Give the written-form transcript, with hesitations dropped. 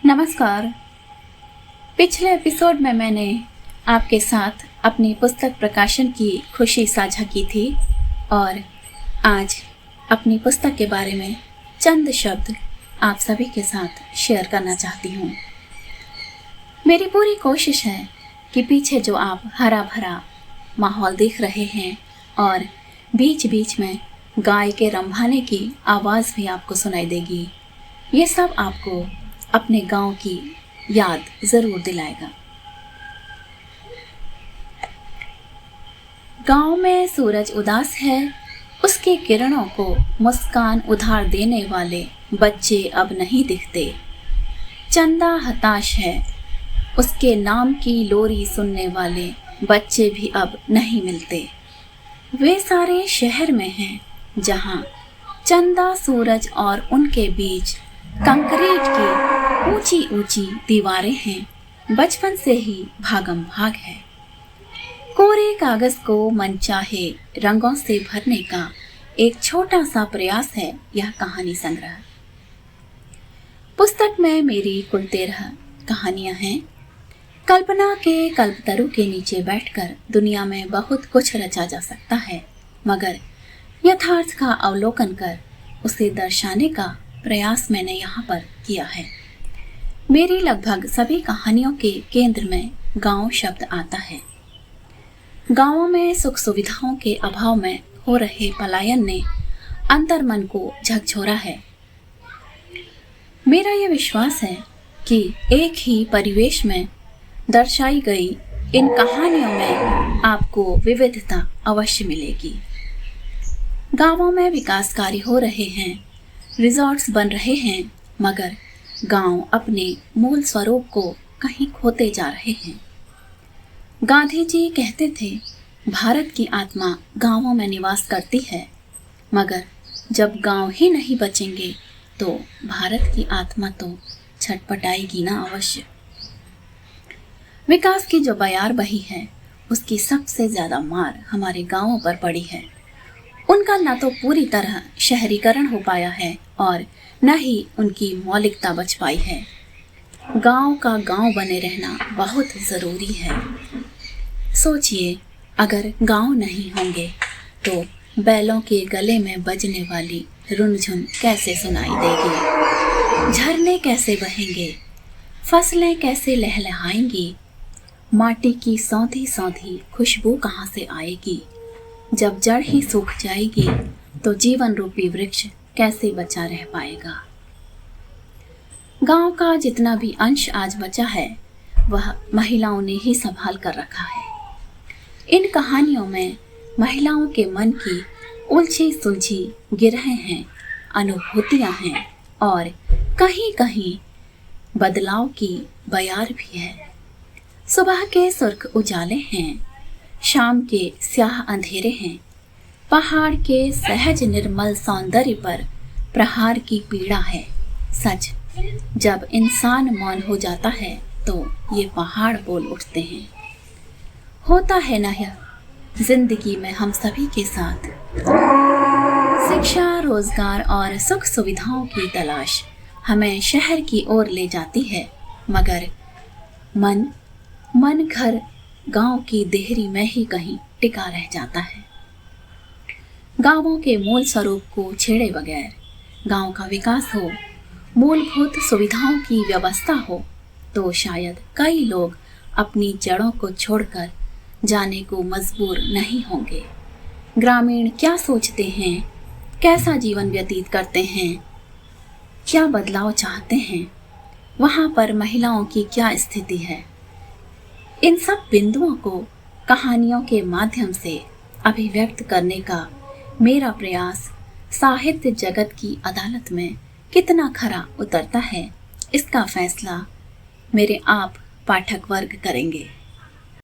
नमस्कार। पिछले एपिसोड में मैंने आपके साथ अपनी पुस्तक प्रकाशन की खुशी साझा की थी और आज अपनी पुस्तक के बारे में चंद शब्द आप सभी के साथ शेयर करना चाहती हूँ। मेरी पूरी कोशिश है कि पीछे जो आप हरा भरा माहौल देख रहे हैं और बीच बीच में गाय के रंभाने की आवाज़ भी आपको सुनाई देगी, ये सब आपको अपने गांव की याद ज़रूर दिलाएगा। गांव में सूरज उदास है, उसके किरणों को मुस्कान उधार देने वाले बच्चे अब नहीं दिखते। चंदा हताश है, उसके नाम की लोरी सुनने वाले बच्चे भी अब नहीं मिलते। वे सारे शहर में हैं जहां चंदा, सूरज और उनके बीच कंक्रीट की ऊंची ऊंची दीवारें हैं। बचपन से ही भागम भाग है। कोरे कागज को मनचाहे रंगों से भरने का एक छोटा सा प्रयास है यह कहानी संग्रह। पुस्तक में मेरी कुल 13 कहानियां हैं। कल्पना के कल्पतरु के नीचे बैठकर दुनिया में बहुत कुछ रचा जा सकता है, मगर यथार्थ का अवलोकन कर उसे दर्शाने का प्रयास मैंने यहाँ पर किया है। मेरी लगभग सभी कहानियों के केंद्र में गांव शब्द आता है। गांवों में सुख सुविधाओं के अभाव में हो रहे पलायन ने अंतर्मन को झकझोरा है। मेरा यह विश्वास है कि एक ही परिवेश में दर्शाई गई इन कहानियों में आपको विविधता अवश्य मिलेगी। गांवों में विकास कार्य हो रहे हैं, रिजॉर्ट्स बन रहे हैं, मगर गांव अपने मूल स्वरूप को कहीं खोते जा रहे हैं। गांधी जी कहते थे, भारत की आत्मा गांवों में निवास करती है, मगर जब गांव ही नहीं बचेंगे तो भारत की आत्मा तो छटपटाएगी ना अवश्य। विकास की जो बयार बही है, उसकी सबसे ज्यादा मार हमारे गांवों पर पड़ी है। उनका न तो पूरी तरह शहरीकरण हो पाया है और न ही उनकी मौलिकता बच पाई है। गांव का गांव बने रहना बहुत ज़रूरी है। सोचिए, अगर गांव नहीं होंगे तो बैलों के गले में बजने वाली रुनझुन कैसे सुनाई देगी, झरने कैसे बहेंगे, फसलें कैसे लहलहाएंगी, माटी की सौंधी सौंधी खुशबू कहाँ से आएगी। जब जड़ ही सूख जाएगी तो जीवन रूपी वृक्ष कैसे बचा रह पाएगा। गांव का जितना भी अंश आज बचा है वह महिलाओं ने ही संभाल कर रखा है। इन कहानियों में महिलाओं के मन की उलझी सुलझी गिरहें हैं, अनुभूतियां हैं और कहीं कहीं बदलाव की बयार भी है। सुबह के सुर्ख उजाले हैं, शाम के स्याह अंधेरे हैं, पहाड़ के सहज निर्मल सौंदर्य पर प्रहार की पीड़ा है। सच, जब इंसान मौन हो जाता है तो ये पहाड़ बोल उठते हैं। होता है ना यह जिंदगी में हम सभी के साथ। शिक्षा, रोजगार और सुख सुविधाओं की तलाश हमें शहर की ओर ले जाती है, मगर मन घर गांव की देहरी में ही कहीं टिका रह जाता है। गांवों के मूल स्वरूप को छेड़े बगैर गांव का विकास हो, मूलभूत सुविधाओं की व्यवस्था हो, तो शायद कई लोग अपनी जड़ों को छोड़कर जाने को मजबूर नहीं होंगे। ग्रामीण क्या सोचते हैं, कैसा जीवन व्यतीत करते हैं, क्या बदलाव चाहते हैं, वहाँ पर महिलाओं की क्या स्थिति है, इन सब बिंदुओं को कहानियों के माध्यम से अभिव्यक्त करने का मेरा प्रयास साहित्य जगत की अदालत में कितना खरा उतरता है, इसका फैसला मेरे आप पाठक वर्ग करेंगे।